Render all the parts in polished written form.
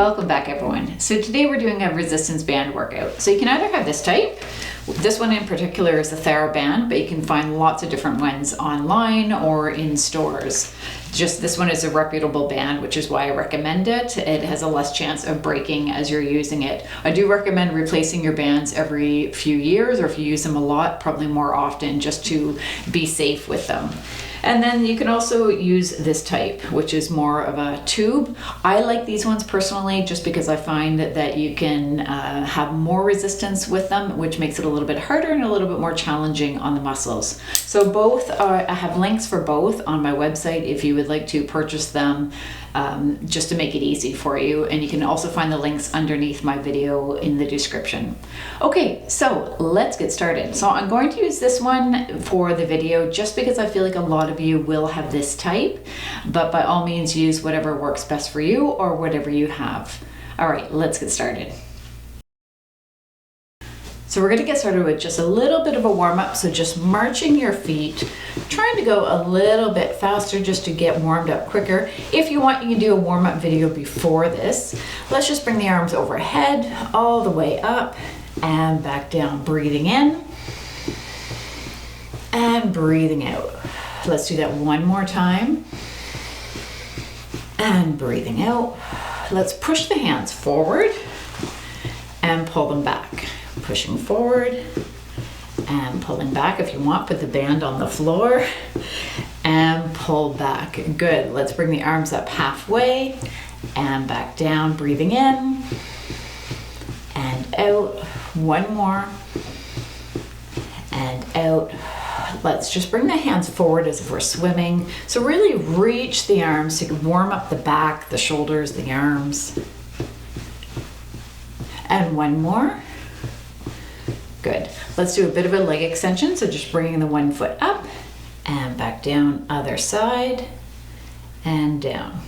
Welcome back, everyone. So today we're doing a resistance band workout. So you can either have this type. This one in particular is the TheraBand, but you can find lots of different ones online or in stores. Just this one is a reputable band, which is why I recommend it. It has a less chance of breaking as you're using it. I do recommend replacing your bands every few years, or if you use them a lot, probably more often, just to be safe with them. And then you can also use this type, which is more of a tube. I like these ones personally just because I find that you can have more resistance with them, which makes it a little bit harder and a little bit more challenging on the muscles. So both I have links for both on my website if you would like to purchase them, just to make it easy for you. And you can also find the links underneath my video in the description. Okay, so let's get started. So I'm going to use this one for the video just because I feel like a lot of you will have this type, but by all means use whatever works best for you or whatever you have. All right, let's get started. So we're going to get started with just a little bit of a warm-up. So just marching your feet, trying to go a little bit faster just to get warmed up quicker. If you want, you can do a warm-up video before this. Let's just bring the arms overhead, all the way up and back down, breathing in and breathing out. Let's do that one more time and breathing out. Let's push the hands forward and pull them back. Pushing forward and pulling back. If you want, put the band on the floor and pull back. Good. Let's bring the arms up halfway and back down, breathing in and out. One more and out. Let's just bring the hands forward as if we're swimming. So really reach the arms so you can warm up the back, the shoulders, the arms. And one more. Good. Let's do a bit of a leg extension. So just bringing the one foot up and back down, other side and down.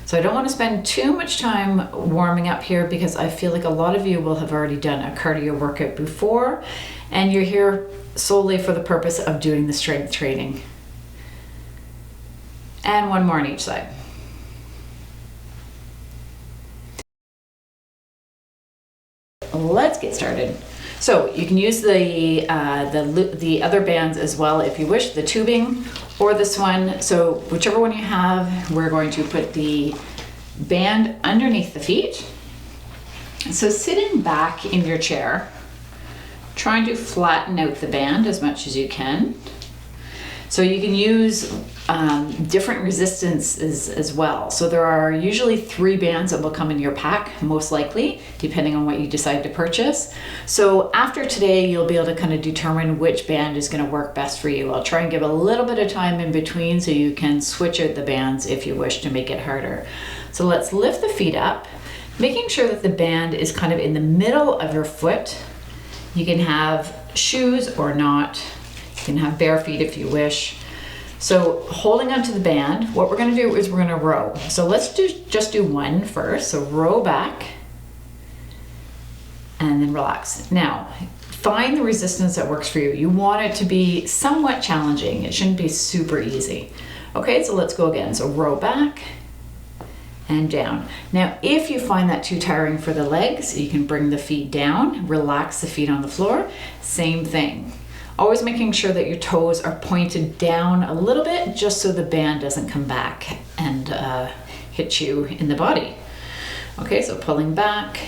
So I don't want to spend too much time warming up here because I feel like a lot of you will have already done a cardio workout before and you're here solely for the purpose of doing the strength training. And one more on each side. Let's get started. So you can use the other bands as well if you wish, the tubing or this one. So whichever one you have, we're going to put the band underneath the feet. So sitting back in your chair, trying to flatten out the band as much as you can. So you can use different resistances as well. So there are usually 3 bands that will come in your pack, most likely, depending on what you decide to purchase. So after today, you'll be able to kind of determine which band is going to work best for you. I'll try and give a little bit of time in between so you can switch out the bands if you wish to make it harder. So let's lift the feet up, making sure that the band is kind of in the middle of your foot. You can have shoes or not. You can have bare feet if you wish. So holding onto the band, what we're going to do is we're going to row. So let's just do one first. So row back and then relax. Now, find the resistance that works for you. You want it to be somewhat challenging. It shouldn't be super easy. Okay, so let's go again. So row back and down. Now, if you find that too tiring for the legs, you can bring the feet down, relax the feet on the floor. Same thing. Always making sure that your toes are pointed down a little bit just so the band doesn't come back and hit you in the body. Okay, so pulling back,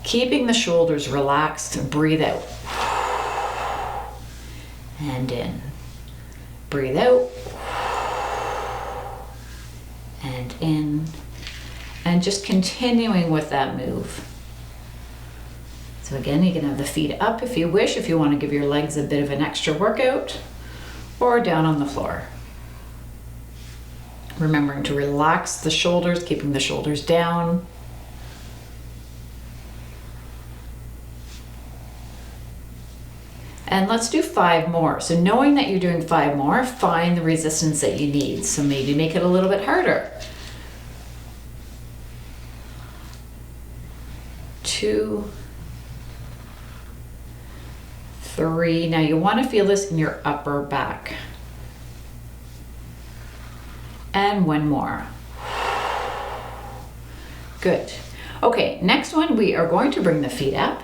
keeping the shoulders relaxed, breathe out. And in. Breathe out. And in. And just continuing with that move. So again, you can have the feet up if you wish, if you want to give your legs a bit of an extra workout, or down on the floor. Remembering to relax the shoulders, keeping the shoulders down. And let's do 5 more. So knowing that you're doing 5 more, find the resistance that you need. So maybe make it a little bit harder. 2, 3. Now you want to feel this in your upper back. And one more. Good. Okay, next one, we are going to bring the feet up.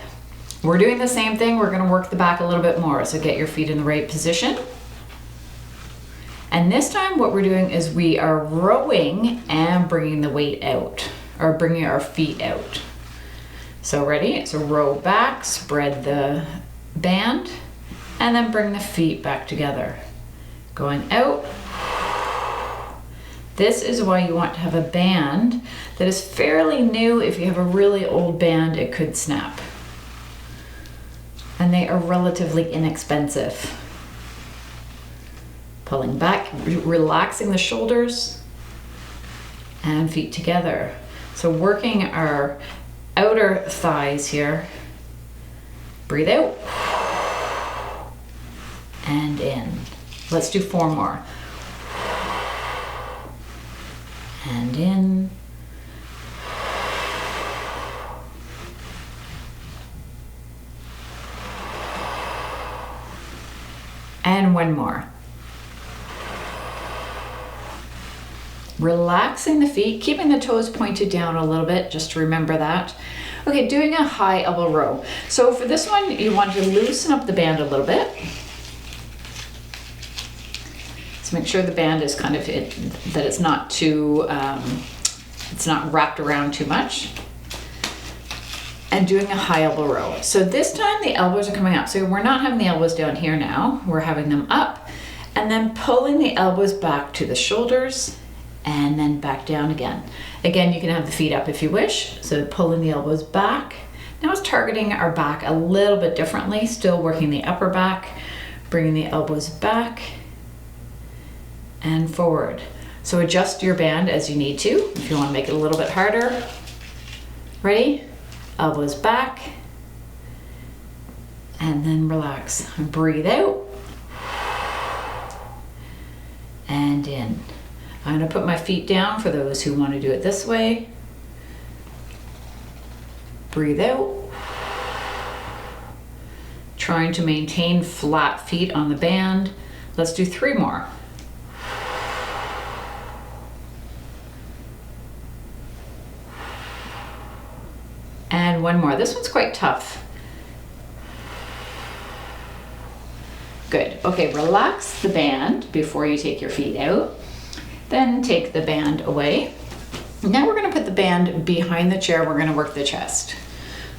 We're doing the same thing. We're going to work the back a little bit more. So get your feet in the right position. And this time what we're doing is we are rowing and bringing the weight out, or bringing our feet out. So ready? So row back, spread the band, and then bring the feet back together. Going out. This is why you want to have a band that is fairly new. If you have a really old band, it could snap. And they are relatively inexpensive. Pulling back, relaxing the shoulders and feet together. So working our outer thighs here. Breathe out and in. Let's do 4 more. And in. And 1 more. Relaxing the feet, keeping the toes pointed down a little bit, just to remember that. Okay, doing a high elbow row. So for this one, you want to loosen up the band a little bit. So make sure the band is kind of, that it's not too, it's not wrapped around too much. And doing a high elbow row. So this time the elbows are coming up. So we're not having the elbows down here now, we're having them up, and then pulling the elbows back to the shoulders, and then back down again. Again, you can have the feet up if you wish. So pulling the elbows back. Now it's targeting our back a little bit differently, still working the upper back, bringing the elbows back and forward. So adjust your band as you need to, if you want to make it a little bit harder. Ready? Elbows back, and then relax. Breathe out and in. I'm going to put my feet down for those who want to do it this way. Breathe out. Trying to maintain flat feet on the band. Let's do 3 more. And 1 more. This one's quite tough. Good. Okay, relax the band before you take your feet out. Then take the band away. Now we're going to put the band behind the chair. We're going to work the chest.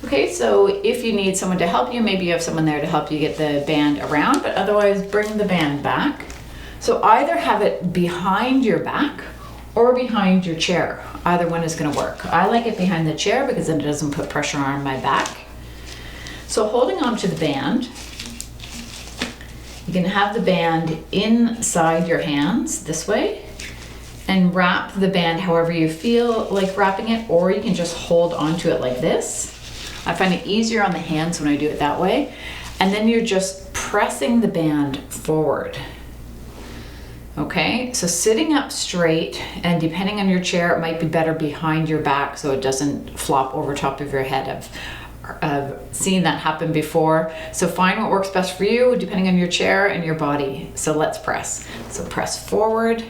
Okay, so if you need someone to help you, maybe you have someone there to help you get the band around, but otherwise bring the band back. So either have it behind your back or behind your chair. Either one is going to work. I like it behind the chair because then it doesn't put pressure on my back. So holding on to the band, you can have the band inside your hands this way and wrap the band however you feel like wrapping it, or you can just hold onto it like this. I find it easier on the hands when I do it that way. And then you're just pressing the band forward. Okay, so sitting up straight, and depending on your chair, it might be better behind your back so it doesn't flop over top of your head. I've seen that happen before. So find what works best for you depending on your chair and your body. So let's press. So press forward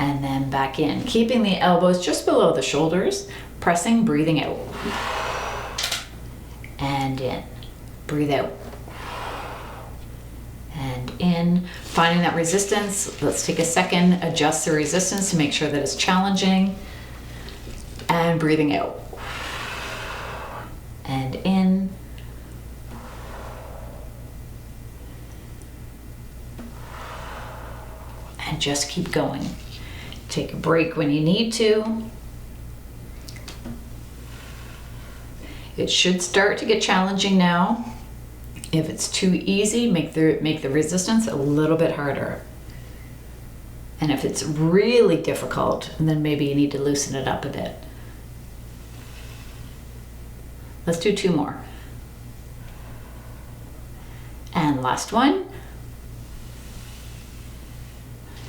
and then back in, keeping the elbows just below the shoulders, pressing, breathing out. And in, breathe out. And in, finding that resistance. Let's take a second, adjust the resistance to make sure that it's challenging. And breathing out. And in. And just keep going. Take a break when you need to. It should start to get challenging now. If it's too easy, make the resistance a little bit harder. And if it's really difficult, then maybe you need to loosen it up a bit. Let's do 2 more. And last one.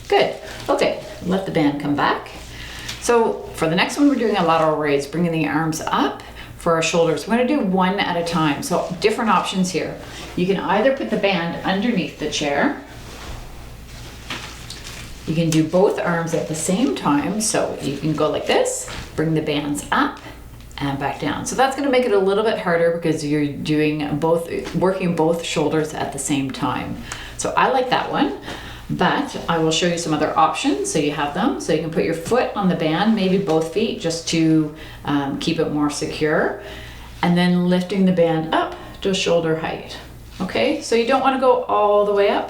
Good. Okay, let the band come back. So for the next one, we're doing a lateral raise, bringing the arms up for our shoulders. We're going to do 1 at a time. So different options here. You can either put the band underneath the chair, You can do both arms at the same time. So you can go like this, bring the bands up and back down. So that's gonna make it a little bit harder because you're doing working both shoulders at the same time. So I like that one, but I will show you some other options so you have them. So you can put your foot on the band, maybe both feet, just to keep it more secure. And then lifting the band up to shoulder height. Okay, so you don't wanna go all the way up.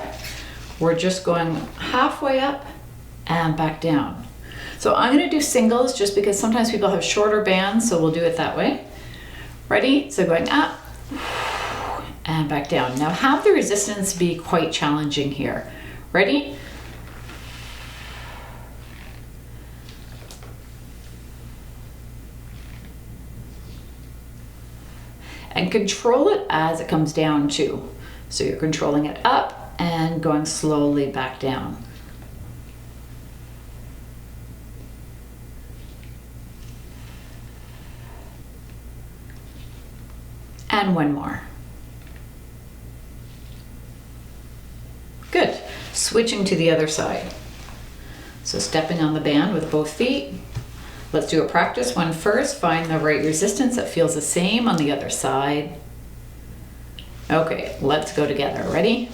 We're just going halfway up and back down. So I'm gonna do singles just because sometimes people have shorter bands, so we'll do it that way. Ready? So going up and back down. Now have the resistance be quite challenging here. Ready? And control it as it comes down too. So you're controlling it up and going slowly back down. And one more. Good. Switching to the other side. So stepping on the band with both feet. Let's do a practice one first. Find the right resistance that feels the same on the other side. Okay, let's go together. Ready?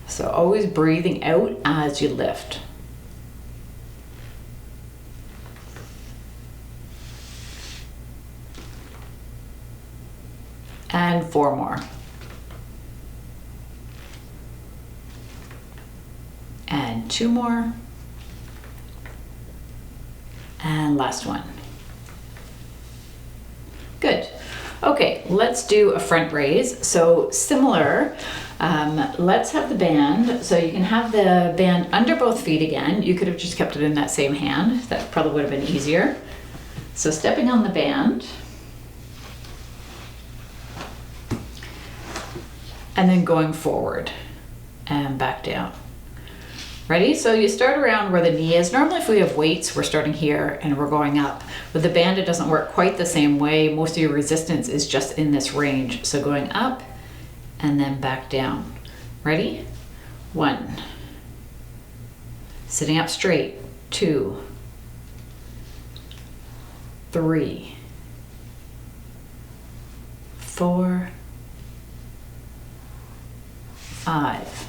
So always breathing out as you lift. And 4 more. And 2 more. And last one. Good. Okay, let's do a front raise. So similar, let's have the band. So you can have the band under both feet again. You could have just kept it in that same hand. That probably would have been easier. So stepping on the band. And then going forward and back down. Ready? So you start around where the knee is. Normally if we have weights, we're starting here and we're going up. With the band, it doesn't work quite the same way. Most of your resistance is just in this range. So going up and then back down. Ready? 1. Sitting up straight. 2. 3. 4. 5.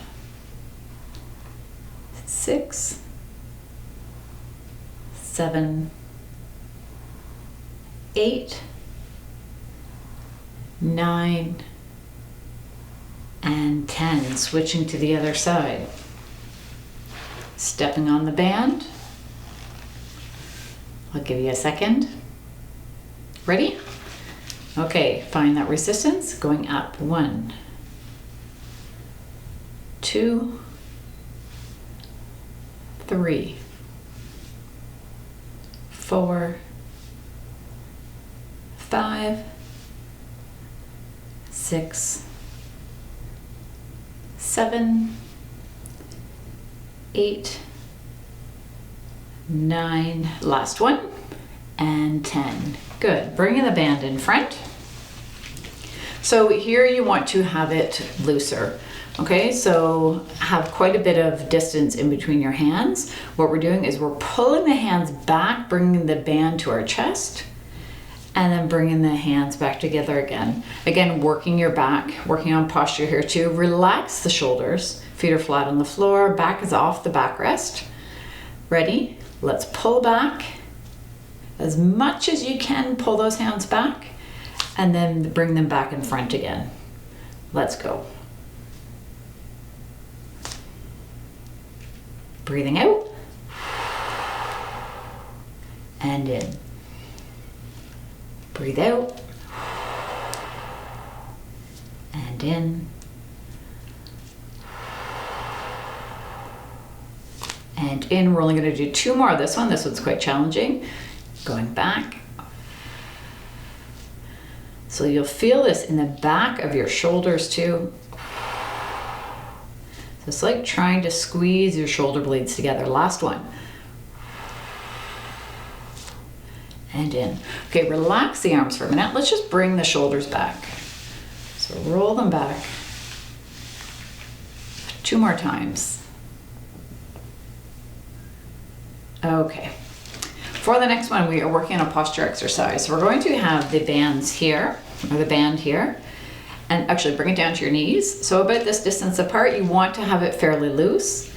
6, 7, 8, 9, and 10. Switching to the other side. Stepping on the band. I'll give you a second. Ready? Okay, find that resistance. Going up. 1, 2, 3, 4, 5, 6, 7, 8, 9, last one, and 10. Good. Bringing the band in front. So here you want to have it looser. Okay, so have quite a bit of distance in between your hands. What we're doing is we're pulling the hands back, bringing the band to our chest, and then bringing the hands back together again. Again, working your back, working on posture here too. Relax the shoulders, feet are flat on the floor, back is off the backrest. Ready? Let's pull back. As much as you can, pull those hands back, and then bring them back in front again. Let's go. Breathing out and in. Breathe out and in and in. We're only going to do 2 more of this one. This one's quite challenging. Going back. So you'll feel this in the back of your shoulders too. It's like trying to squeeze your shoulder blades together. Last one. And in. Okay, relax the arms for a minute. Let's just bring the shoulders back. So roll them back 2 more times. Okay. For the next one, we are working on a posture exercise. So we're going to have the bands here, or the band here, and actually bring it down to your knees. So about this distance apart, you want to have it fairly loose.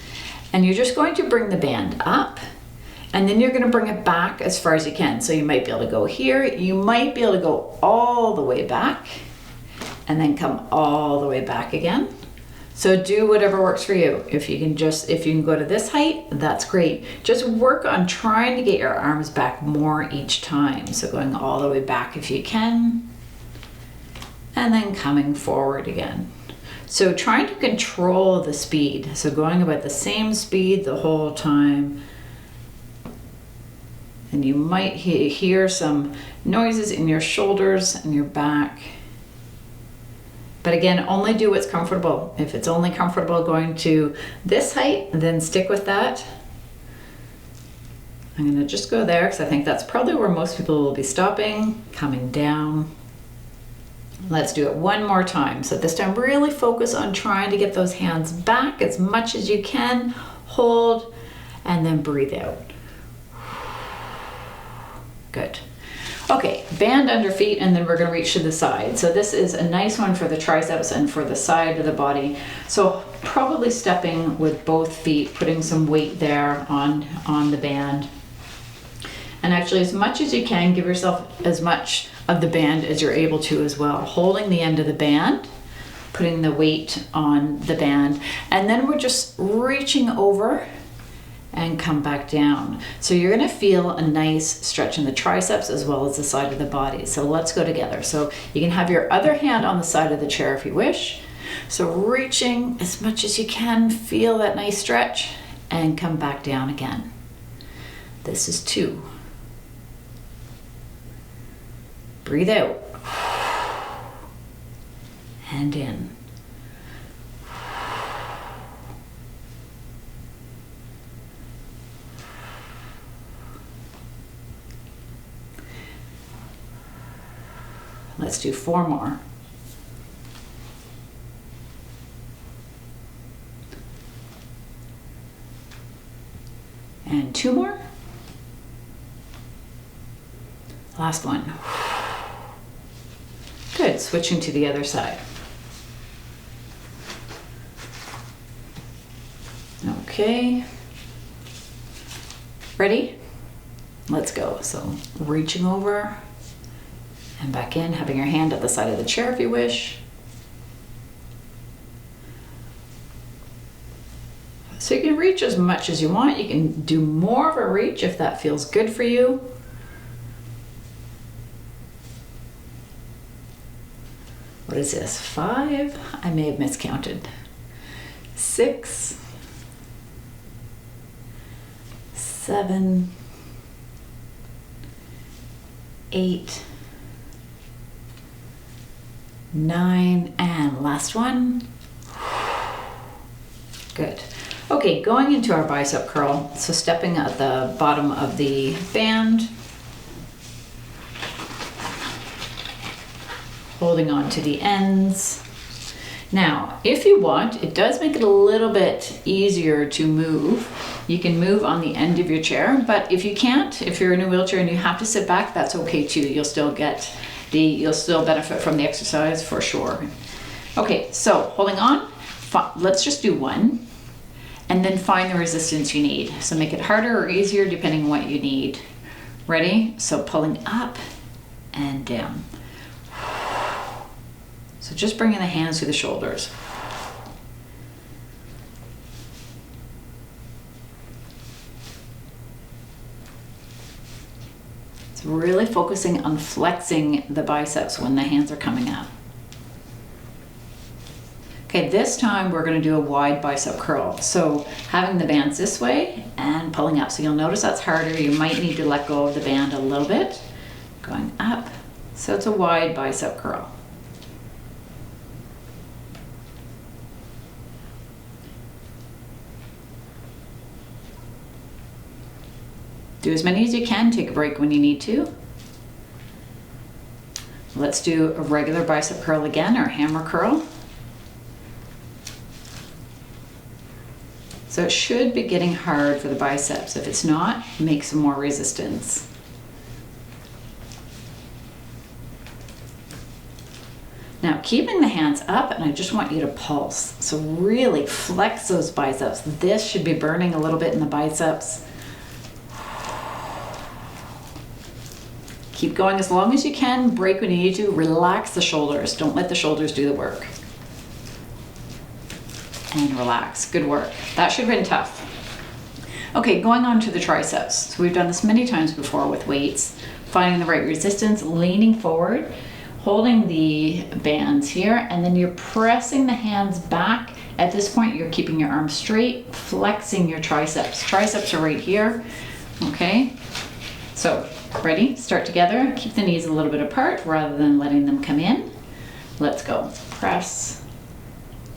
And you're just going to bring the band up, and then you're going to bring it back as far as you can. So you might be able to go here, you might be able to go all the way back, and then come all the way back again. So do whatever works for you. If you can go to this height, that's great. Just work on trying to get your arms back more each time. So going all the way back if you can, and then coming forward again. So trying to control the speed. So going about the same speed the whole time. And you might hear some noises in your shoulders and your back. But again, only do what's comfortable. If it's only comfortable going to this height, then stick with that. I'm gonna just go there because I think that's probably where most people will be stopping, coming down. Let's do it one more time. So this time, really focus on trying to get those hands back as much as you can. Hold, and then breathe out. Good. Okay, band under feet, and then we're going to reach to the side. So this is a nice one for the triceps and for the side of the body. So probably stepping with both feet, putting some weight there on the band. And actually, as much as you can, give yourself as much of the band as you're able to as well. Holding the end of the band, putting the weight on the band, and then we're just reaching over and come back down. So you're going to feel a nice stretch in the triceps as well as the side of the body. So let's go together. So you can have your other hand on the side of the chair if you wish. So reaching as much as you can, feel that nice stretch, and come back down again. This is 2. Breathe out. And in. Let's do 4 more. And 2 more. Last one. Good, switching to the other side. Okay. Ready? Let's go. So reaching over and back in, having your hand at the side of the chair if you wish. So you can reach as much as you want. You can do more of a reach if that feels good for you. What is this? 5? I may have miscounted. 6, 7, 8, 9, and last one. Good. Okay, going into our bicep curl. So stepping at the bottom of the band, holding on to the ends. Now, if you want, it does make it a little bit easier to move. You can move on the end of your chair, but if you can't, if you're in a wheelchair and you have to sit back, that's okay too. You'll still benefit from the exercise for sure. Okay, so holding on, let's just do 1, and then find the resistance you need. So make it harder or easier depending on what you need. Ready? So pulling up and down. So just bringing the hands to the shoulders. It's really focusing on flexing the biceps when the hands are coming up. Okay, this time we're going to do a wide bicep curl. So having the bands this way and pulling up. So you'll notice that's harder. You might need to let go of the band a little bit. Going up. So it's a wide bicep curl. Do as many as you can. Take a break when you need to. Let's do a regular bicep curl again, or hammer curl. So it should be getting hard for the biceps. If it's not, make some more resistance. Now, keeping the hands up, and I just want you to pulse. So really flex those biceps. This should be burning a little bit in the biceps. Keep going as long as you can. Break when you need to. Relax the shoulders. Don't let the shoulders do the work. And relax. Good work. That should have been tough. Okay, going on to the triceps. So we've done this many times before with weights. Finding the right resistance, leaning forward, holding the bands here, and then you're pressing the hands back. At this point, you're keeping your arms straight, flexing your triceps. Triceps are right here, okay? So, ready? Start together. Keep the knees a little bit apart rather than letting them come in. Let's go. Press,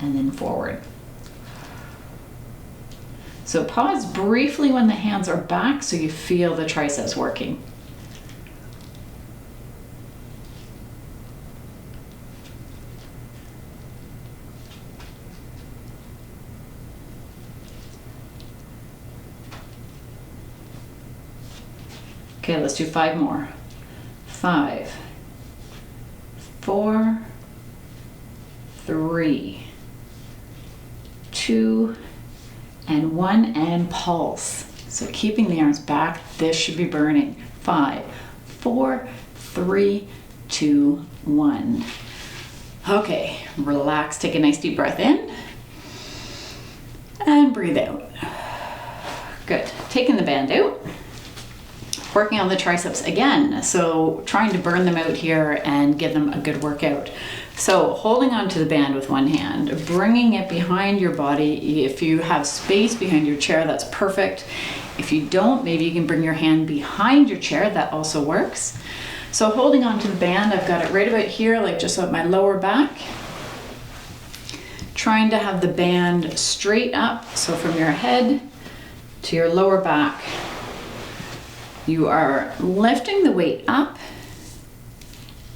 and then forward. So pause briefly when the hands are back so you feel the triceps working. Okay, let's do 5 more. 5, 4, 3, 2, and 1, and pulse. So keeping the arms back, this should be burning. 5, 4, 3, 2, 1. Okay, relax, take a nice deep breath in, and breathe out. Good, taking the band out. Working on the triceps again, so trying to burn them out here and give them a good workout. So holding onto the band with one hand, bringing it behind your body. If you have space behind your chair, that's perfect. If you don't, maybe you can bring your hand behind your chair, that also works. So holding onto the band, I've got it right about here, like just at my lower back. Trying to have the band straight up, so from your head to your lower back. You are lifting the weight up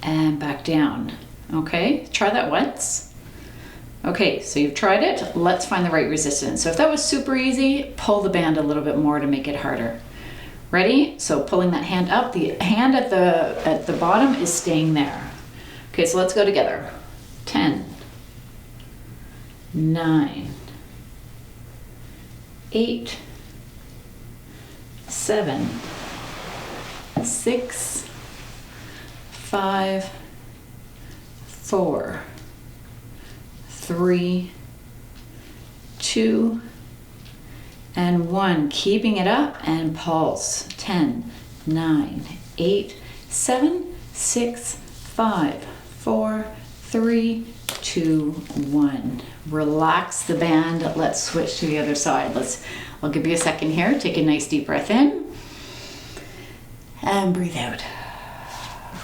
and back down. Okay, try that once. Okay, so you've tried it. Let's find the right resistance. So if that was super easy, pull the band a little bit more to make it harder. Ready? So pulling that hand up, the hand at the bottom is staying there. Okay, so let's go together. 10, 9, 8, 7, 6, 5, 4, 3, 2, and 1. Keeping it up and pulse. 10, 9, 8, 7, 6, 5, 4, 3, 2, 1. Relax the band. Let's switch to the other side. I'll give you a second here. Take a nice deep breath in. And breathe out.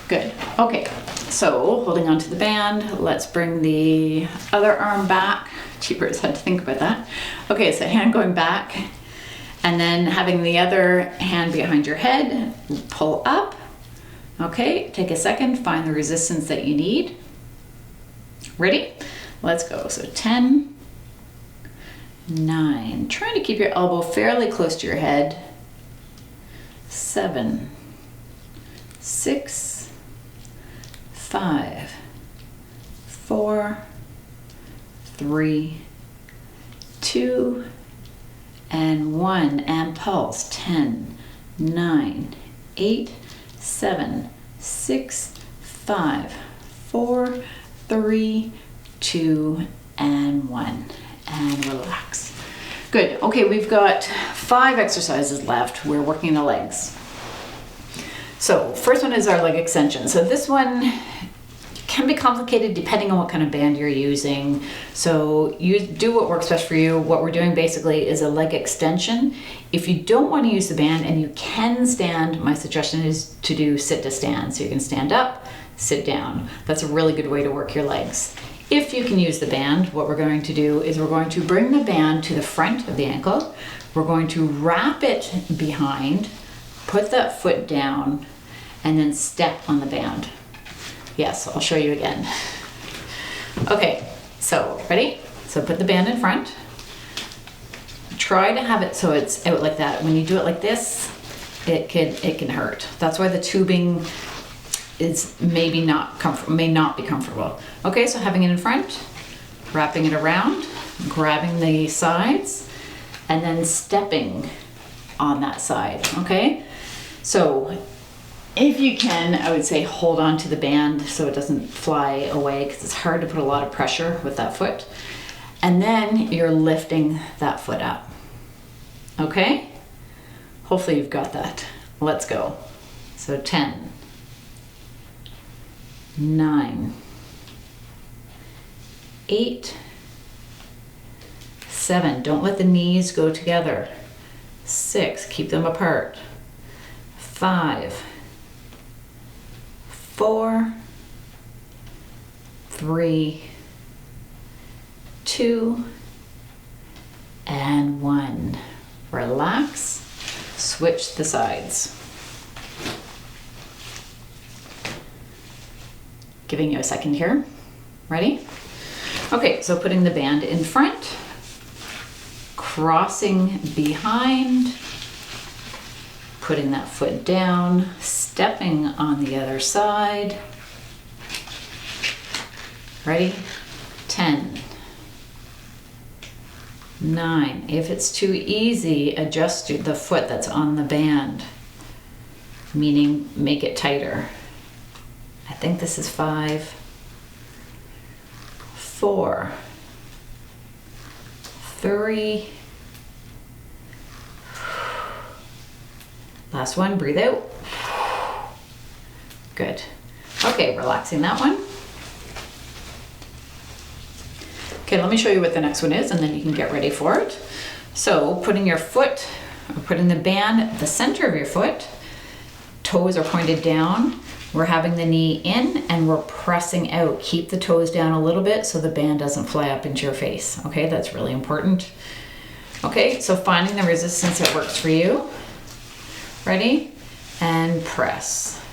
Good. Okay, so holding onto the band, let's bring the other arm back. Jeepers, had to think about that. Okay, so hand going back, and then having the other hand behind your head, pull up. Okay, take a second, find the resistance that you need. Ready? Let's go. So 10, 9, trying to keep your elbow fairly close to your head. 7, 6, 5, 4, 3, 2, and 1, and pulse. 10, 9, 8, 7, 6, 5, 4, 3, 2, and 1, and relax. Good. Okay, we've got 5 exercises left. We're working the legs. So first one is our leg extension. So this one can be complicated depending on what kind of band you're using. So you do what works best for you. What we're doing basically is a leg extension. If you don't want to use the band and you can stand, my suggestion is to do sit to stand. So you can stand up, sit down. That's a really good way to work your legs. If you can use the band, what we're going to do is we're going to bring the band to the front of the ankle. We're going to wrap it behind, put that foot down, and then step on the band. Yes, I'll show you again. Okay, so ready? So put the band in front. Try to have it so it's out like that. When you do it like this, it can hurt. That's why the tubing is may not be comfortable. Okay, so having it in front, wrapping it around, grabbing the sides, and then stepping on that side, okay? So if you can, I would say hold on to the band so it doesn't fly away, because it's hard to put a lot of pressure with that foot. And then you're lifting that foot up, okay? Hopefully you've got that. Let's go. So 10, 9, 8, 7, don't let the knees go together. 6, keep them apart. 5, 4, 3, 2, and 1. Relax. Switch the sides. Giving you a second here. Ready? Okay, so putting the band in front, crossing behind, putting that foot down, stepping on the other side. Ready? 10, 9. If it's too easy, adjust the foot that's on the band, meaning make it tighter. I think this is 5, 4, 3, last one, breathe out. Good. Okay, relaxing that one. Okay, let me show you what the next one is and then you can get ready for it. So putting your foot, or putting the band at the center of your foot, toes are pointed down. We're having the knee in and we're pressing out. Keep the toes down a little bit so the band doesn't fly up into your face. Okay, that's really important. Okay, so finding the resistance that works for you. Ready? And press.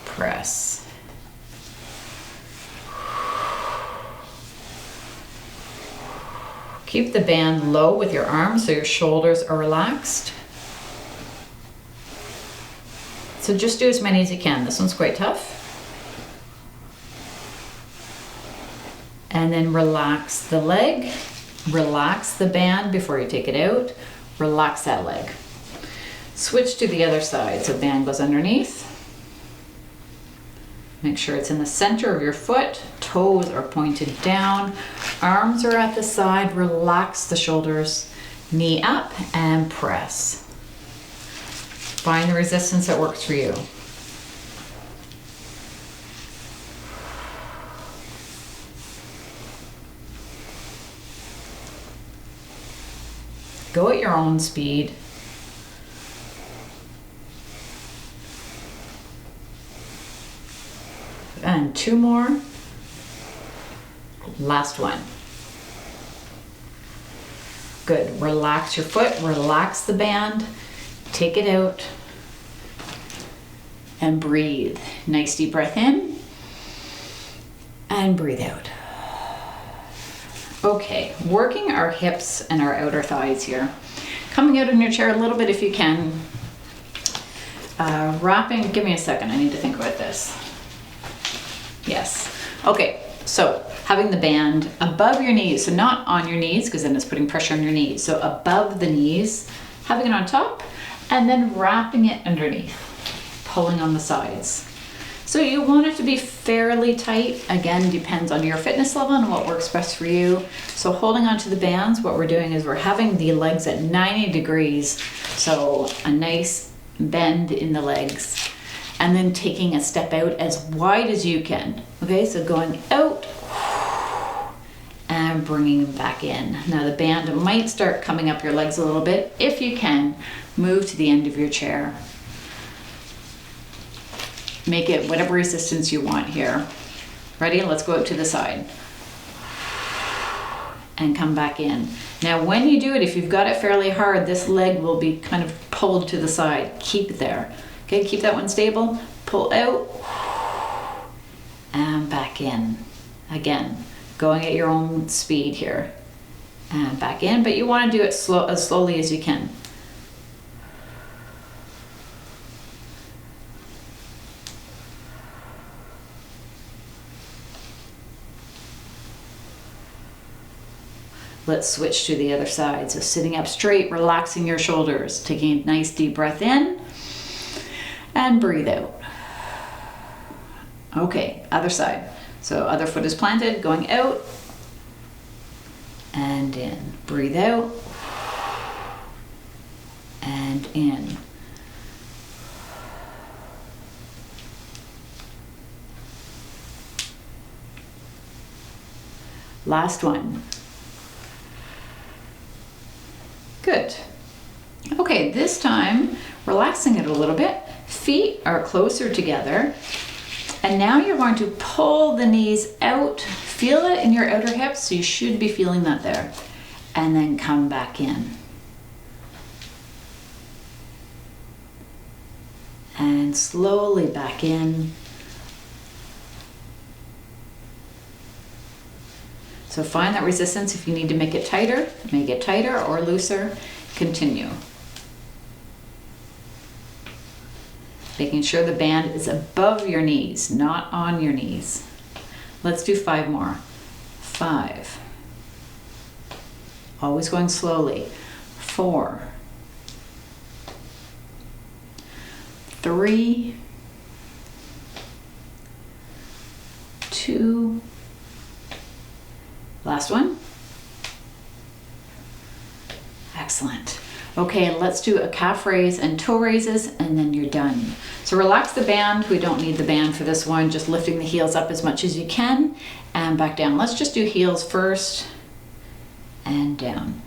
Press. Keep the band low with your arms so your shoulders are relaxed. So just do as many as you can. This one's quite tough. And then relax the leg. Relax the band before you take it out. Relax that leg. Switch to the other side. So band goes underneath. Make sure it's in the center of your foot. Toes are pointed down. Arms are at the side. Relax the shoulders. Knee up and press. Find the resistance that works for you. Go at your own speed. And 2 more. Last one. Good. Relax your foot, relax the band, take it out, and breathe. Nice deep breath in, and breathe out. Okay, working our hips and our outer thighs here. Coming out in your chair a little bit if you can. Wrapping, give me a second, I need to think about this. Yes, okay, so having the band above your knees, so not on your knees because then it's putting pressure on your knees. So above the knees, having it on top, and then wrapping it underneath, pulling on the sides. So you want it to be fairly tight. Again, depends on your fitness level and what works best for you. So holding onto the bands, what we're doing is we're having the legs at 90 degrees. So a nice bend in the legs. And then taking a step out as wide as you can. Okay, so going out and bringing them back in. Now the band might start coming up your legs a little bit. If you can, move to the end of your chair. Make it whatever resistance you want here. Ready? Let's go out to the side. And come back in. Now when you do it, if you've got it fairly hard, this leg will be kind of pulled to the side. Keep it there. Okay, keep that one stable. Pull out. and back in. Again, going at your own speed here. And back in, but you want to do it as slowly as you can. Let's switch to the other side. So sitting up straight, relaxing your shoulders, taking a nice deep breath in and breathe out. Okay, other side. So other foot is planted, going out and in. Breathe out and in. Last one. Good. Okay, this time, relaxing it a little bit. Feet are closer together. And now you're going to pull the knees out. Feel it in your outer hips, so you should be feeling that there. And then come back in. And slowly back in. So find that resistance. If you need to make it tighter or looser. Continue. Making sure the band is above your knees, not on your knees. Let's do 5 more. 5. Always going slowly. 4. 3. 2. Last one. Excellent. Okay, let's do a calf raise and toe raises, and then you're done. So relax the band. We don't need the band for this one. Just lifting the heels up as much as you can and back down. Let's just do heels first and down.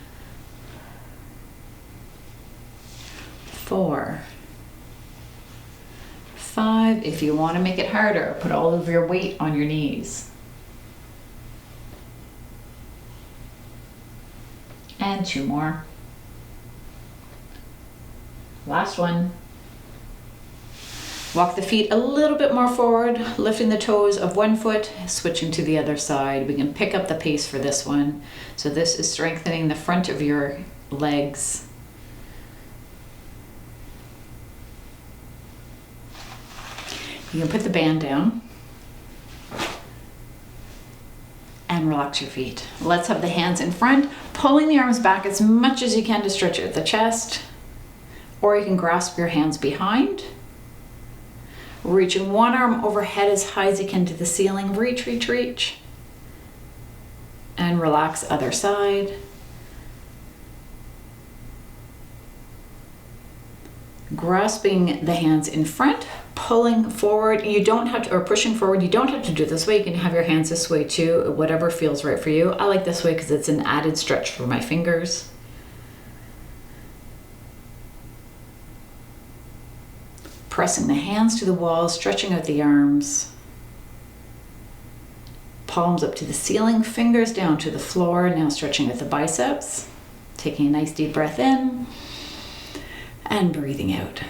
4. 5. If you want to make it harder, put all of your weight on your knees. And 2 more. Last one. Walk the feet a little bit more forward, lifting the toes of one foot, switching to the other side. We can pick up the pace for this one. So this is strengthening the front of your legs. You can put the band down and relax your feet. Let's have the hands in front, pulling the arms back as much as you can to stretch out the chest. Or you can grasp your hands behind. Reaching one arm overhead as high as you can to the ceiling. Reach, reach, reach. And relax other side. Grasping the hands in front, pulling forward. You don't have to, or pushing forward. You don't have to do it this way. You can have your hands this way too, whatever feels right for you. I like this way because it's an added stretch for my fingers. Pressing the hands to the wall, stretching out the arms. Palms up to the ceiling, fingers down to the floor. Now stretching out the biceps. Taking a nice deep breath in and breathing out.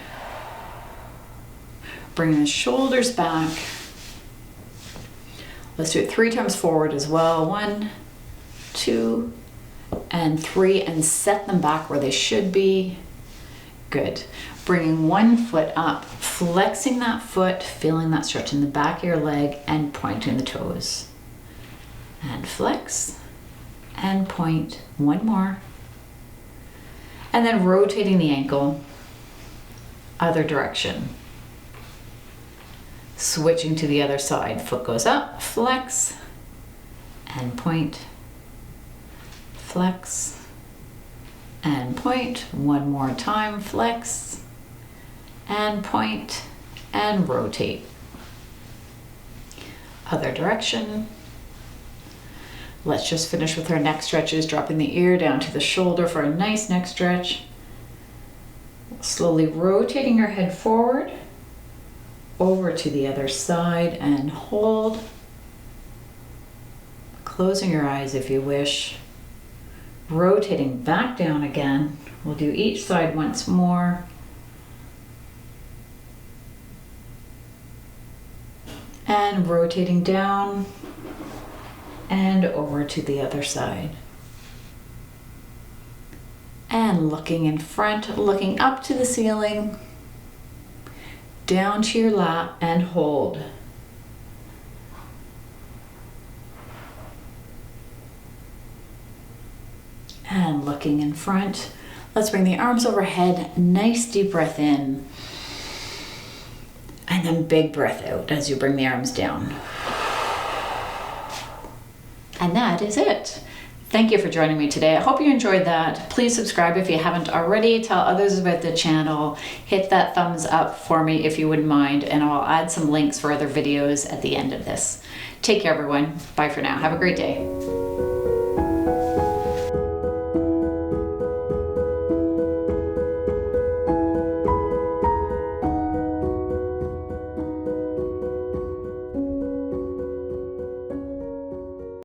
Bringing the shoulders back. Let's do it 3 times forward as well. 1, 2, and 3, and set them back where they should be. Good. Bringing one foot up, flexing that foot, feeling that stretch in the back of your leg, and pointing the toes. And flex, and point. 1 more. And then rotating the ankle, other direction. Switching to the other side. Foot goes up, flex, and point. Flex, and point. 1 more time, flex, and point, and rotate. Other direction. Let's just finish with our neck stretches, dropping the ear down to the shoulder for a nice neck stretch. Slowly rotating your head forward, over to the other side, and hold. Closing your eyes if you wish. Rotating back down again. We'll do each side once more. And And rotating down and over to the other side. And looking in front, looking up to the ceiling, down to your lap and hold. And looking in front, let's bring the arms overhead, nice deep breath in. And then big breath out as you bring the arms down. And that is it. Thank you for joining me today. I hope you enjoyed that. Please subscribe if you haven't already. Tell others about the channel. Hit that thumbs up for me if you wouldn't mind, and I'll add some links for other videos at the end of this. Take care, everyone. Bye for now. Have a great day.